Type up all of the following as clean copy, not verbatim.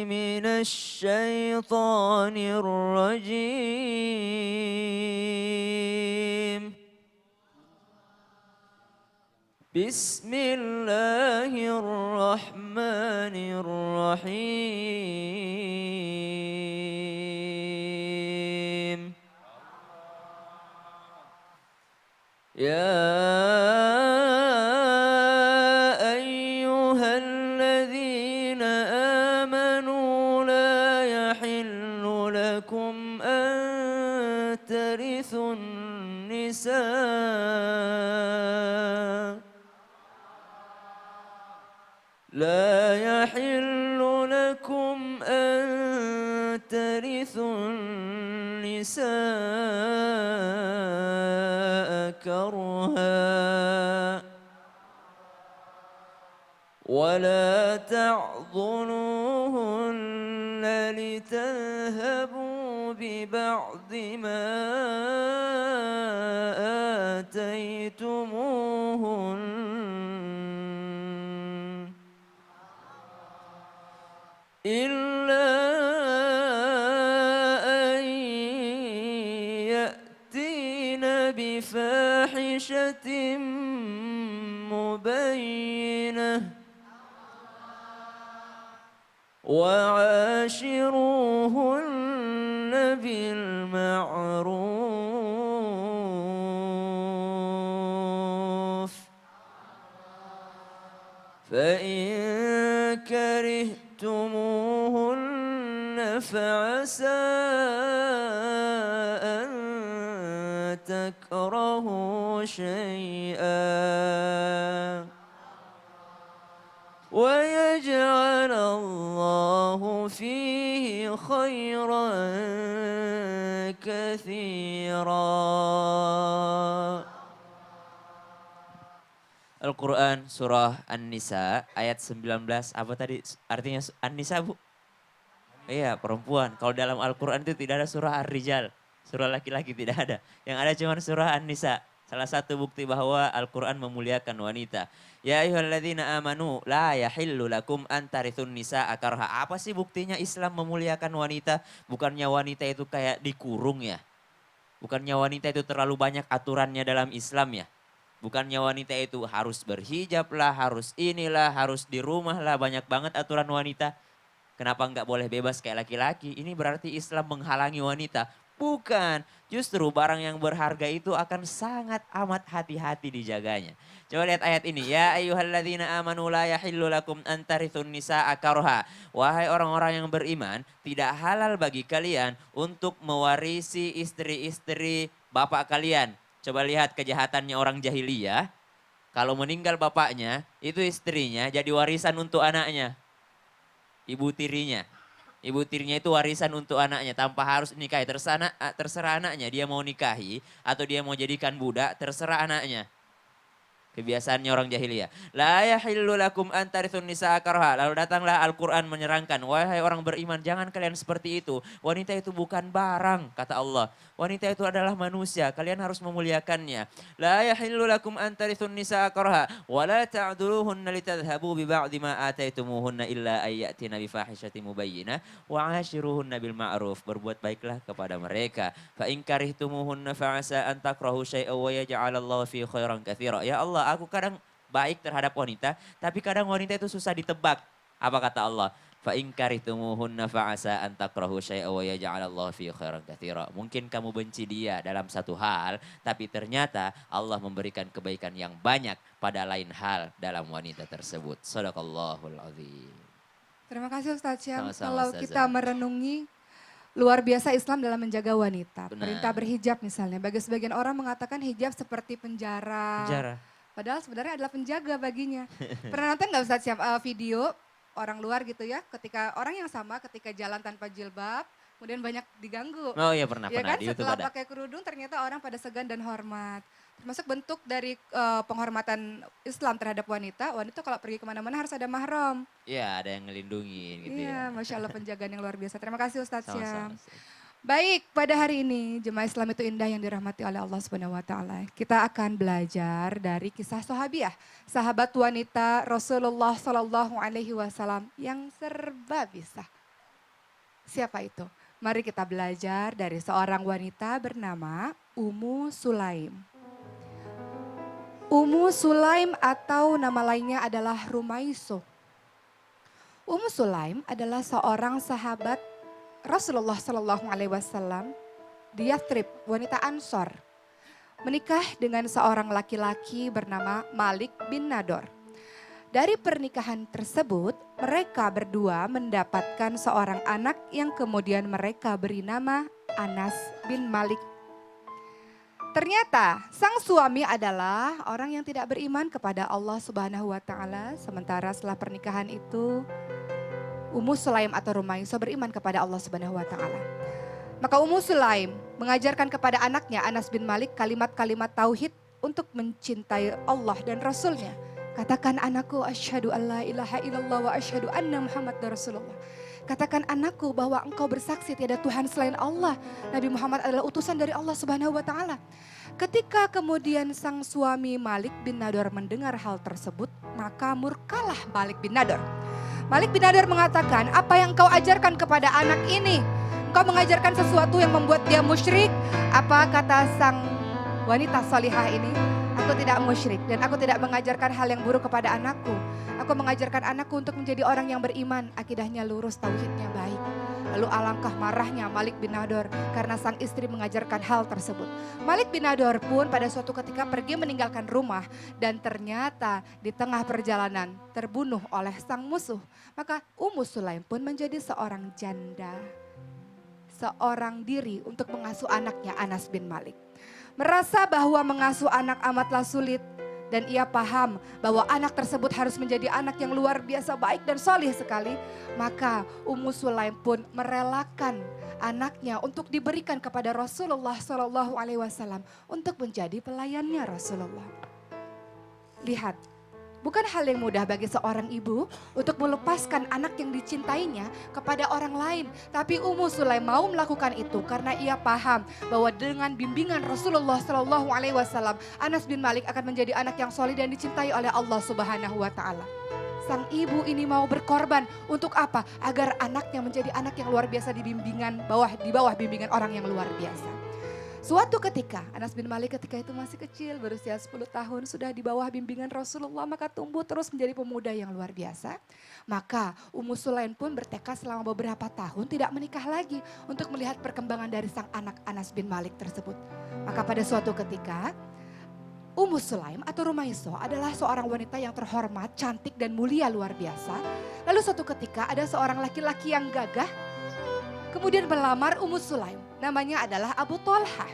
من الشيطان الرجيم. بسم الله الرحمن الرحيم. يا أيها الذين آمنوا لا يحل لكم أن ترثوا النساء كرها ولا تعضلوهن لتذهبوا ببعض ما آتيتموهن إلا أن يأتين بفاحشة مبينة وعاشروهن بالمعروف فإن كرهتموهن فعسى أن تكرهوا شيئا ويجعل الله فيه خيرا كثيرا. Al-Quran surah An-Nisa ayat 19, apa tadi artinya An-Nisa Bu? Iya perempuan, kalau dalam Al-Quran itu tidak ada surah Ar-Rijal, surah laki-laki tidak ada. Yang ada cuma surah An-Nisa, salah satu bukti bahwa Al-Quran memuliakan wanita. Ya ayyuhalladzina amanu la yahillu lakum an tarithun nisaa karha. Apa sih buktinya Islam memuliakan wanita? Bukannya wanita itu kayak dikurung ya? Bukannya wanita itu terlalu banyak aturannya dalam Islam ya? Bukannya wanita itu harus berhijab lah, harus inilah, harus di rumah lah, banyak banget aturan wanita. Kenapa nggak boleh bebas kayak laki-laki? Ini berarti Islam menghalangi wanita. Bukan, justru barang yang berharga itu akan sangat amat hati-hati dijaganya. Coba lihat ayat ini. Ya ayyuhalladzina amanu la yahillu lakum an tarithun nisaa karha. Wahai orang-orang yang beriman, tidak halal bagi kalian untuk mewarisi istri-istri bapak kalian. Coba lihat kejahatannya orang jahiliyah. Kalau meninggal bapaknya, itu istrinya jadi warisan untuk anaknya. Ibu tirinya. Ibu tirinya itu warisan untuk anaknya tanpa harus nikahi. Terserah anaknya dia mau nikahi atau dia mau jadikan budak, terserah anaknya. Kebiasaannya orang jahiliyah. La yahillu lakum an tarithun nisaa karha. Lalu datanglah Al-Quran menyerangkan. Wahai orang beriman, jangan kalian seperti itu. Wanita itu bukan barang, kata Allah. Wanita itu adalah manusia. Kalian harus memuliakannya. La yahillu lakum an tarithun nisaa karha. Wa la ta'duluhunna litadhhabu bi ba'di ma ataitumuhunna illa ayyatina bi fahishatin mubayyinah. Wa ashiruhunna bil ma'ruf. Berbuat baiklah kepada mereka. Fa in karihtumuhunna fa'asa an takrahu syai'an wa yaj'alallahu fi khairan katsira. Ya Allah, aku kadang baik terhadap wanita, tapi kadang wanita itu susah ditebak. Apa kata Allah? Fa in karihtumuhunna fa'asa an takrahu syai'an wa yaj'alallahu fi khairan katsira. Mungkin kamu benci dia dalam satu hal, tapi ternyata Allah memberikan kebaikan yang banyak pada lain hal dalam wanita tersebut. Shadaqallahul azim. Terima kasih Ustaz Syam. Sama-sama, Kalau kita Ustazah. merenungi luar biasa Islam dalam menjaga wanita. Benar. Perintah berhijab misalnya. Bagi sebagian orang mengatakan hijab seperti penjara. Penjara. Padahal sebenarnya adalah penjaga baginya. Pernah nonton nggak Ustaz Syam video orang luar gitu ya, ketika orang yang sama ketika jalan tanpa jilbab, kemudian banyak diganggu. Oh iya pernah, Ya kan di YouTube setelah ada. pakai kerudung ternyata orang pada segan dan hormat. Termasuk bentuk dari penghormatan Islam terhadap wanita, wanita kalau pergi kemana-mana harus ada mahram. Iya ada yang ngelindungin gitu Iya, ya. Masya Allah penjagaan yang luar biasa. Terima kasih Ustaz Syam. Sama-sama. Baik, pada hari ini jemaah Islam itu indah yang dirahmati oleh Allah Subhanahu wa taala. Kita akan belajar dari kisah sahabiah, sahabat wanita Rasulullah Shallallahu alaihi wasallam yang serba bisa. Siapa itu? Mari kita belajar dari seorang wanita bernama Ummu Sulaim. Ummu Sulaim atau nama lainnya adalah Rumaiso. Ummu Sulaim adalah seorang sahabat Rasulullah Shallallahu Alaihi Wasallam di Yathrib, wanita Ansor. Menikah dengan seorang laki-laki bernama Malik bin Nador. Dari pernikahan tersebut, mereka berdua mendapatkan seorang anak yang kemudian mereka beri nama Anas bin Malik. Ternyata sang suami adalah orang yang tidak beriman kepada Allah Subhanahu wa taala, sementara setelah pernikahan itu Ummu Sulaim atau Rumaiso beriman kepada Allah Subhanahu wa taala. Maka Ummu Sulaim mengajarkan kepada anaknya Anas bin Malik kalimat-kalimat tauhid untuk mencintai Allah dan Rasulnya. Katakan anakku asyhadu alla ilaha illallah wa asyhadu anna Muhammadar Rasulullah. Katakan anakku bahwa engkau bersaksi tiada Tuhan selain Allah. Nabi Muhammad adalah utusan dari Allah Subhanahu wa taala. Ketika kemudian sang suami Malik bin Nador mendengar hal tersebut, maka murkalah Malik bin Nador. Malik bin Nador mengatakan, apa yang engkau ajarkan kepada anak ini? Engkau mengajarkan sesuatu yang membuat dia musyrik. Apa kata sang wanita salihah ini? Aku tidak musyrik dan aku tidak mengajarkan hal yang buruk kepada anakku. Aku mengajarkan anakku untuk menjadi orang yang beriman, akidahnya lurus, tauhidnya baik. Lalu alangkah marahnya Malik bin Nador karena sang istri mengajarkan hal tersebut. Malik bin Nador pun pada suatu ketika pergi meninggalkan rumah dan ternyata di tengah perjalanan terbunuh oleh sang musuh. Maka Ummu Sulaim pun menjadi seorang janda, seorang diri untuk mengasuh anaknya Anas bin Malik. Merasa bahwa mengasuh anak amatlah sulit dan ia paham bahwa anak tersebut harus menjadi anak yang luar biasa baik dan soleh sekali. Maka Ummu Sulaim pun merelakan anaknya untuk diberikan kepada Rasulullah Shallallahu Alaihi Wasallam untuk menjadi pelayannya Rasulullah. Lihat, bukan hal yang mudah bagi seorang ibu untuk melepaskan anak yang dicintainya kepada orang lain. Tapi Ummu Sulaim mau melakukan itu karena ia paham bahwa dengan bimbingan Rasulullah Shallallahu Alaihi Wasallam, Anas bin Malik akan menjadi anak yang soleh dan dicintai oleh Allah Subhanahu Wa Taala. Sang ibu ini mau berkorban untuk apa? Agar anaknya menjadi anak yang luar biasa di bawah bimbingan orang yang luar biasa. Suatu ketika Anas bin Malik ketika itu masih kecil, berusia 10 tahun, sudah di bawah bimbingan Rasulullah, maka tumbuh terus menjadi pemuda yang luar biasa. Maka Ummu Sulaim pun bertekad selama beberapa tahun tidak menikah lagi untuk melihat perkembangan dari sang anak Anas bin Malik tersebut. Maka pada suatu ketika Ummu Sulaim atau Rumaiso adalah seorang wanita yang terhormat, cantik dan mulia luar biasa. Lalu suatu ketika ada seorang laki-laki yang gagah kemudian melamar Ummu Sulaim. Namanya adalah Abu Thalhah.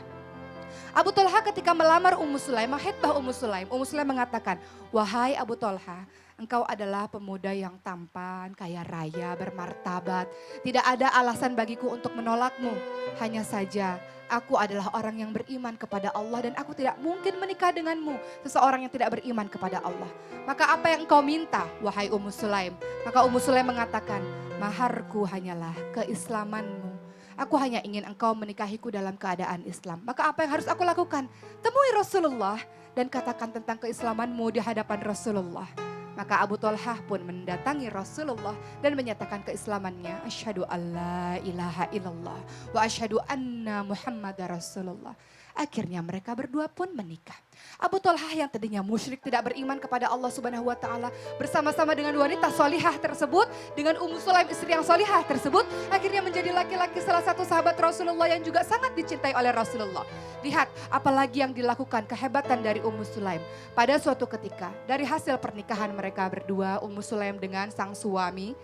Abu Thalhah ketika melamar Ummu Sulaim, menghitbah Ummu Sulaim. Ummu Sulaim mengatakan, wahai Abu Thalhah, engkau adalah pemuda yang tampan, kaya raya, bermartabat. Tidak ada alasan bagiku untuk menolakmu. Hanya saja aku adalah orang yang beriman kepada Allah dan aku tidak mungkin menikah denganmu, seseorang yang tidak beriman kepada Allah. Maka apa yang engkau minta, wahai Ummu Sulaim? Maka Ummu Sulaim mengatakan, maharku hanyalah keislamanmu. Aku hanya ingin engkau menikahiku dalam keadaan Islam. Maka apa yang harus aku lakukan? Temui Rasulullah dan katakan tentang keislamanmu di hadapan Rasulullah. Maka Abu Thalhah pun mendatangi Rasulullah dan menyatakan keislamannya. Asyhadu alla ilaha illallah wa asyhadu anna Muhammadar Rasulullah. Akhirnya mereka berdua pun menikah. Abu Thalhah yang tadinya musyrik tidak beriman kepada Allah Subhanahu wa taala bersama-sama dengan wanita solihah tersebut, dengan Ummu Sulaim istri yang solihah tersebut, akhirnya menjadi laki-laki salah satu sahabat Rasulullah yang juga sangat dicintai oleh Rasulullah. Lihat apalagi yang dilakukan, kehebatan dari Ummu Sulaim. Pada suatu ketika dari hasil pernikahan mereka berdua, Ummu Sulaim dengan sang suami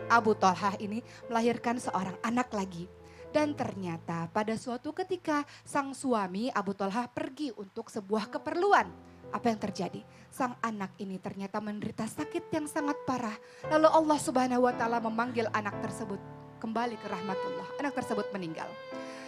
Abu Thalhah ini melahirkan seorang anak lagi. Dan ternyata pada suatu ketika sang suami Abu Thalhah pergi untuk sebuah keperluan. Apa yang terjadi? Sang anak ini ternyata menderita sakit yang sangat parah. Lalu Allah Subhanahu wa taala memanggil anak tersebut kembali ke rahmatullah. Anak tersebut meninggal.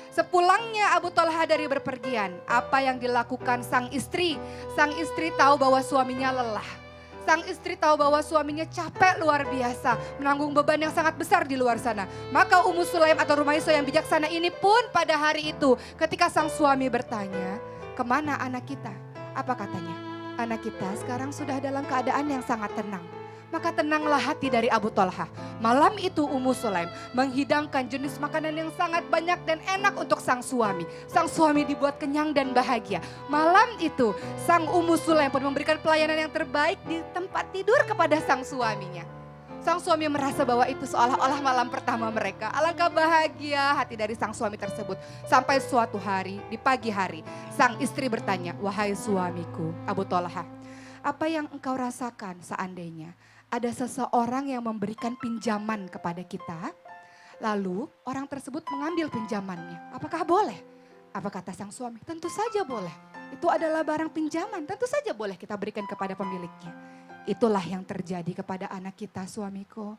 Sepulangnya Abu Thalhah dari berpergian, apa yang dilakukan sang istri? Sang istri tahu bahwa suaminya lelah. Sang istri tahu bahwa suaminya capek luar biasa, menanggung beban yang sangat besar di luar sana. Maka Ummu Sulaim atau Rumaiso yang bijaksana ini pun pada hari itu ketika sang suami bertanya, kemana anak kita? Apa katanya? Anak kita sekarang sudah dalam keadaan yang sangat tenang. Maka tenanglah hati dari Abu Talha. Malam itu Ummu Sulaim menghidangkan jenis makanan yang sangat banyak dan enak untuk sang suami. Sang suami dibuat kenyang dan bahagia. Malam itu sang Ummu Sulaim pun memberikan pelayanan yang terbaik di tempat tidur kepada sang suaminya. Sang suami merasa bahwa itu seolah-olah malam pertama mereka. Alangkah bahagia hati dari sang suami tersebut. Sampai suatu hari, di pagi hari, sang istri bertanya, "Wahai suamiku, Abu Talha, apa yang engkau rasakan seandainya ada seseorang yang memberikan pinjaman kepada kita, lalu orang tersebut mengambil pinjamannya? Apakah boleh?" Apa kata sang suami? "Tentu saja boleh. Itu adalah barang pinjaman, tentu saja boleh kita berikan kepada pemiliknya." Itulah yang terjadi kepada anak kita, suamiku.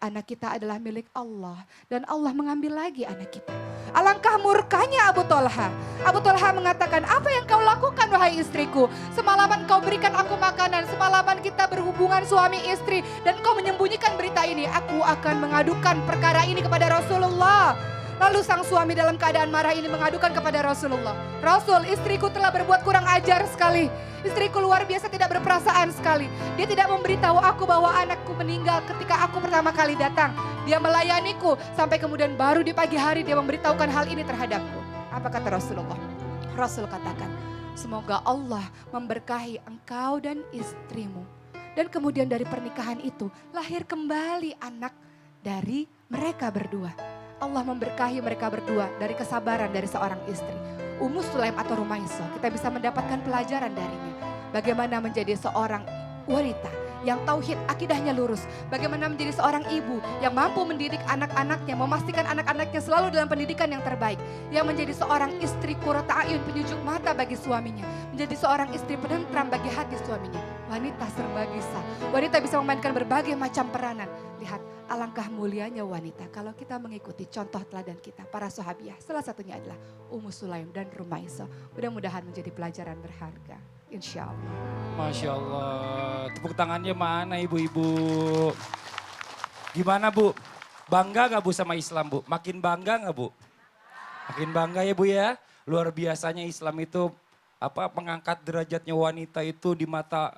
Anak kita adalah milik Allah dan Allah mengambil lagi anak kita. Alangkah murkanya Abu Talha. Abu Talha mengatakan, "Apa yang kau lakukan wahai istriku? Semalaman kau berikan aku makanan, semalaman kita berhubungan suami istri dan kau menyembunyikan berita ini. Aku akan mengadukan perkara ini kepada Rasulullah." Lalu sang suami dalam keadaan marah ini mengadukan kepada Rasulullah. "Rasul, istriku telah berbuat kurang ajar sekali. Istriku luar biasa tidak berperasaan sekali. Dia tidak memberitahu aku bahwa anakku meninggal ketika aku pertama kali datang. Dia melayaniku sampai kemudian baru di pagi hari dia memberitahukan hal ini terhadapku." Apa kata Rasulullah? Rasul katakan, "Semoga Allah memberkahi engkau dan istrimu." Dan kemudian dari pernikahan itu lahir kembali anak dari mereka berdua. Allah memberkahi mereka berdua dari kesabaran dari seorang istri. Ummu Sulaim atau Rumaisah, kita bisa mendapatkan pelajaran darinya. Bagaimana menjadi seorang wanita yang tauhid, akidahnya lurus. Bagaimana menjadi seorang ibu yang mampu mendidik anak-anaknya, memastikan anak-anaknya selalu dalam pendidikan yang terbaik. Yang menjadi seorang istri qurrata a'yun, penyejuk mata bagi suaminya. Menjadi seorang istri penentram bagi hati suaminya. Wanita serba bisa. Wanita bisa memainkan berbagai macam peranan. Lihat, alangkah mulianya wanita kalau kita mengikuti contoh teladan kita, para sahabiah. Salah satunya adalah Ummu Sulaim dan Rumaisah. Mudah-mudahan menjadi pelajaran berharga. Insya Allah. Masya Allah, tepuk tangannya mana ibu-ibu? Gimana Bu? Bangga gak Bu sama Islam Bu? Makin bangga gak Bu? Makin bangga ya Bu ya? Luar biasanya Islam itu mengangkat derajatnya wanita itu di mata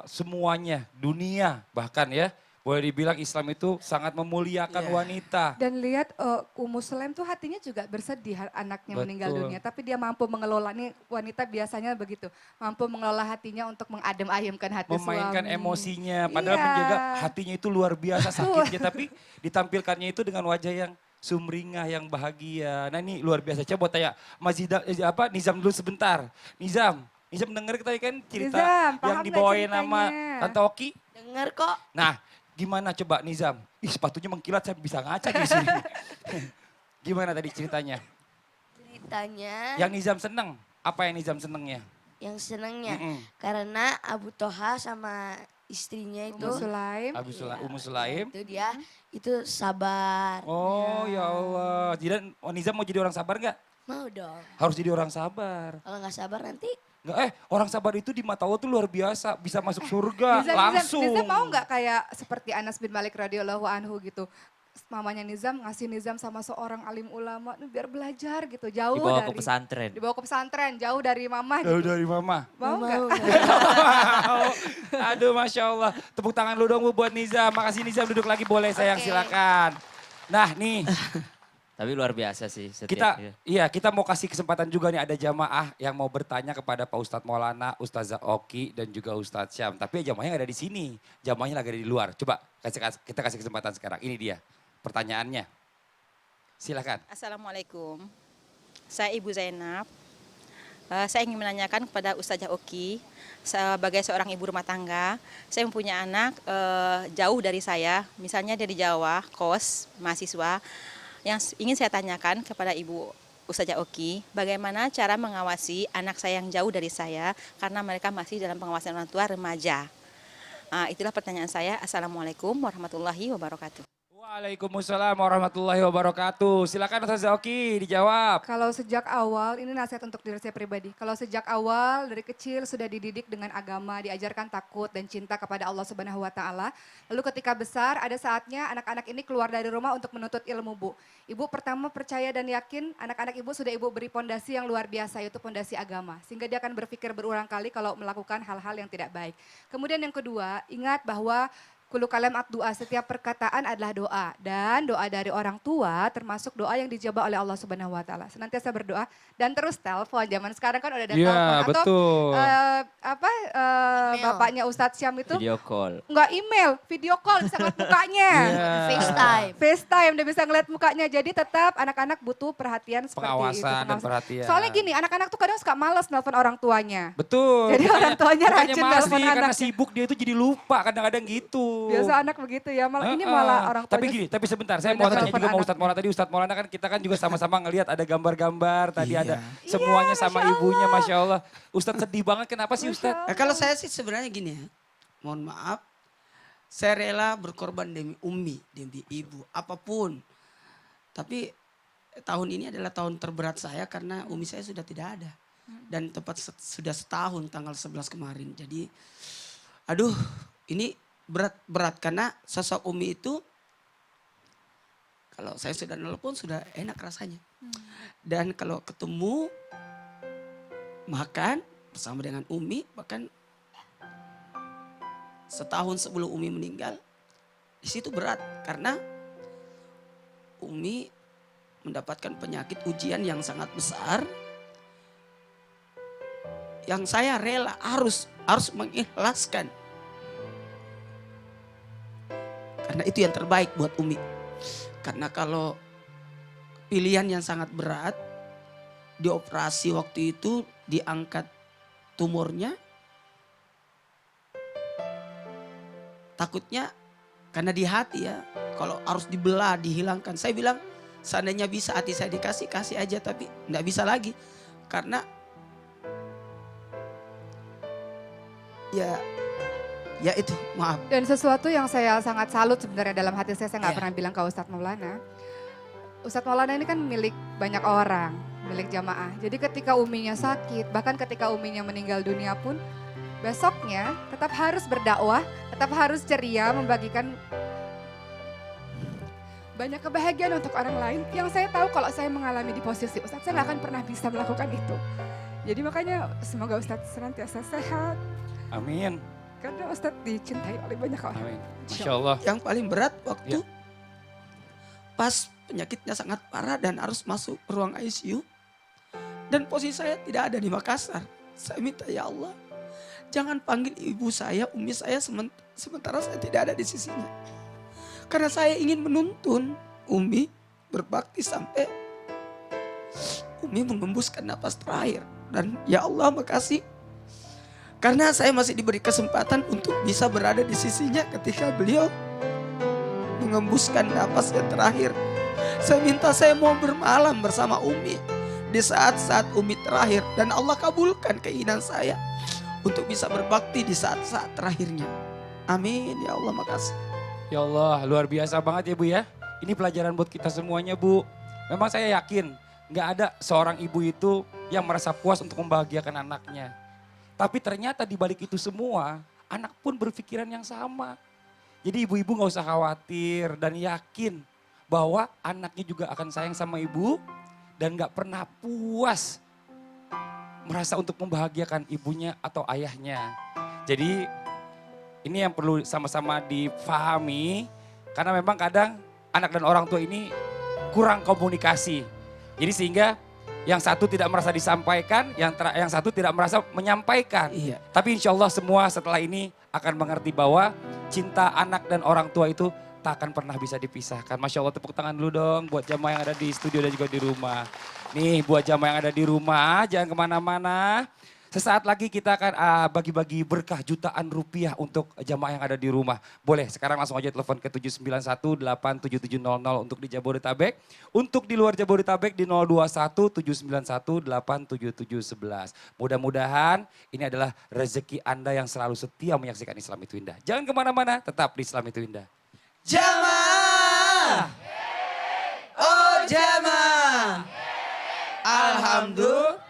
semuanya, dunia bahkan ya. Boleh dibilang Islam itu sangat memuliakan wanita. Dan lihat Ummu Sulaim tuh hatinya juga bersedih anaknya meninggal Betul. dunia. Tapi dia mampu mengelola, nih wanita biasanya begitu. Mampu mengelola hatinya untuk mengadem-ayemkan hati Memainkan suami. emosinya, padahal Iya. menjaga hatinya itu luar biasa sakitnya. Tapi ditampilkannya itu dengan wajah yang sumringah, yang bahagia. Nah ini luar biasa. Coba tanya Mas Nizam dulu sebentar. Nizam denger kita kan cerita Nizam, yang paham nggak dibawain sama ceritanya? Tante Oki? Dengar kok. Nah, gimana coba Nizam? Ih, sepatunya mengkilat, saya bisa ngaca di sini. Gimana tadi ceritanya? Ceritanya Yang Nizam seneng, apa yang Nizam senengnya? yang senangnya Mm-mm. karena Abu Toha sama istrinya itu Ummu Sulaim. Ummu Sulaim. itu dia itu sabar. Oh ya Allah, jadi Nizam mau jadi orang sabar nggak? Mau dong. Harus jadi orang sabar. Kalau nggak sabar nanti Nggak, orang sabar itu di mata Allah tuh luar biasa, bisa masuk surga langsung. Nizam mau nggak kayak seperti Anas bin Malik radhiyallahu anhu gitu. Mamanya Nizam ngasih Nizam sama seorang alim ulama biar belajar gitu jauh Dibawa dari ke pesantren. dibawa ke pesantren jauh dari mama Jauh gitu. dari mama. Mau nggak? Wow. Aduh Masya Allah. Tepuk tangan lu dong Bu buat Nizam. Makasih Nizam, duduk lagi boleh sayang, Oke. silakan. Nah nih Tapi luar biasa sih kita setiap. kita mau kasih kesempatan juga nih, ada jamaah yang mau bertanya kepada Pak Ustadz Maulana, Ustazah Oki dan juga Ustadz Syam. Tapi jamaahnya nggak ada di sini, jamaahnya lagi ada di luar. Coba kita kasih kesempatan sekarang. Ini dia pertanyaannya. Silakan. Assalamualaikum, saya Ibu Zainab. Saya ingin menanyakan kepada Ustazah Oki, sebagai seorang ibu rumah tangga, saya mempunyai anak jauh dari saya, misalnya dari Jawa, kos, mahasiswa. Yang ingin saya tanyakan kepada Ibu Ustazah Oki, bagaimana cara mengawasi anak saya yang jauh dari saya karena mereka masih dalam pengawasan orang tua remaja. Itulah pertanyaan saya. Assalamualaikum warahmatullahi wabarakatuh. Waalaikumsalam warahmatullahi wabarakatuh. Silakan Ustazah Oki dijawab. Kalau sejak awal, ini nasihat untuk diri saya pribadi. Kalau sejak awal dari kecil sudah dididik dengan agama, diajarkan takut dan cinta kepada Allah Subhanahu wa taala. Lalu ketika besar ada saatnya anak-anak ini keluar dari rumah untuk menuntut ilmu, Bu. Ibu pertama percaya dan yakin anak-anak ibu sudah ibu beri pondasi yang luar biasa, yaitu pondasi agama. Sehingga dia akan berpikir berulang kali kalau melakukan hal-hal yang tidak baik. Kemudian yang kedua, ingat bahwa Kullu kalam doa, setiap perkataan adalah doa. Dan doa dari orang tua termasuk doa yang dijawab oleh Allah Subhanahu wa taala. Senantiasa berdoa dan terus telepon. Zaman sekarang kan udah ada Iya, telepon atau betul. Email. bapaknya Ustadz Syam itu Video call. enggak email, video call bisa ngeliat mukanya. Iya. FaceTime. FaceTime dia bisa ngeliat mukanya. Jadi tetap anak-anak butuh perhatian seperti itu. Pengawasan dan perhatian. Soalnya gini, anak-anak tuh kadang suka males nelfon orang tuanya. Betul. Jadi orang tuanya rajin Mas nelfon nih, karena anaknya. sibuk dia itu jadi lupa kadang-kadang gitu. Biasa anak begitu ya, ini malah orang Tapi tuanya. gini, tapi sebentar, saya banyak mau tanya telepon juga sama anak. Ustadz Maulana tadi. Ustadz Maulana kan kita kan juga sama-sama ngelihat ada gambar-gambar, tadi Iya. ada semuanya sama Masya ibunya, Masya Allah. Ustadz sedih banget, kenapa sih Masya Ustadz? Allah. Kalau saya sih sebenarnya gini ya, mohon maaf, saya rela berkorban demi Umi, demi ibu, apapun. Tapi tahun ini adalah tahun terberat saya karena Umi saya sudah tidak ada. Dan tepat sudah setahun tanggal 11 kemarin. Jadi aduh ini berat karena sosok Umi itu kalau saya sudah nelpon sudah enak rasanya. Dan kalau ketemu makan bersama dengan Umi bahkan setahun sebelum Umi meninggal di situ berat karena Umi mendapatkan penyakit ujian yang sangat besar yang saya rela harus mengikhlaskan karena itu yang terbaik buat Umi. Karena kalau pilihan yang sangat berat dioperasi waktu itu diangkat tumornya takutnya karena di hati ya kalau harus dibelah dihilangkan saya bilang seandainya bisa hati saya kasih aja tapi nggak bisa lagi karena ya itu maaf. Dan sesuatu yang saya sangat salut sebenarnya dalam hati saya nggak Iya. pernah bilang ke Ustadz Maulana. Ustadz Maulana ini kan milik banyak orang, milik jamaah. Jadi ketika uminya sakit, bahkan ketika uminya meninggal dunia pun, besoknya tetap harus berdakwah, tetap harus ceria, membagikan banyak kebahagiaan untuk orang lain. Yang saya tahu kalau saya mengalami di posisi Ustadz, saya nggak akan pernah bisa melakukan itu. Jadi makanya semoga Ustadz senantiasa sehat, Amin, karena Ustadz dicintai oleh banyak orang. amin. Masya Allah. Yang paling berat waktu pas penyakitnya sangat parah dan harus masuk ruang ICU. Dan posisi saya tidak ada di Makassar. Saya minta ya Allah, jangan panggil ibu saya, umi saya sementara saya tidak ada di sisinya. Karena saya ingin menuntun Umi berbakti sampai Umi mengembuskan napas terakhir. Dan ya Allah makasih. Karena saya masih diberi kesempatan untuk bisa berada di sisinya ketika beliau mengembuskan napas yang terakhir. Saya minta saya mau bermalam bersama Umi di saat-saat Umi terakhir. Dan Allah kabulkan keinginan saya untuk bisa berbakti di saat-saat terakhirnya. Amin ya Allah makasih. Ya Allah, luar biasa banget ya Bu ya. Ini pelajaran buat kita semuanya Bu. Memang saya yakin nggak ada seorang ibu itu yang merasa puas untuk membahagiakan anaknya. Tapi ternyata di balik itu semua, anak pun berpikiran yang sama. Jadi ibu-ibu gak usah khawatir dan yakin bahwa anaknya juga akan sayang sama ibu dan gak pernah puas merasa untuk membahagiakan ibunya atau ayahnya. Jadi ini yang perlu sama-sama difahami karena memang kadang anak dan orang tua ini kurang komunikasi. Jadi sehingga yang satu tidak merasa disampaikan, yang satu tidak merasa menyampaikan. Iya. Tapi insya Allah semua setelah ini akan mengerti bahwa cinta anak dan orang tua itu tak akan pernah bisa dipisahkan. Masya Allah, tepuk tangan dulu dong buat jamaah yang ada di studio dan juga di rumah. Nih buat jamaah yang ada di rumah, jangan kemana-mana. Sesaat lagi kita akan bagi-bagi berkah jutaan rupiah untuk jamaah yang ada di rumah. Boleh sekarang langsung aja telepon ke 791-87700 untuk di Jabodetabek. Untuk di luar Jabodetabek di 021-791-87711. Mudah-mudahan ini adalah rezeki Anda yang selalu setia menyaksikan Islam Itu Indah. Jangan kemana-mana, tetap di Islam Itu Indah. Jamaah. Oh jamaah. Alhamdulillah.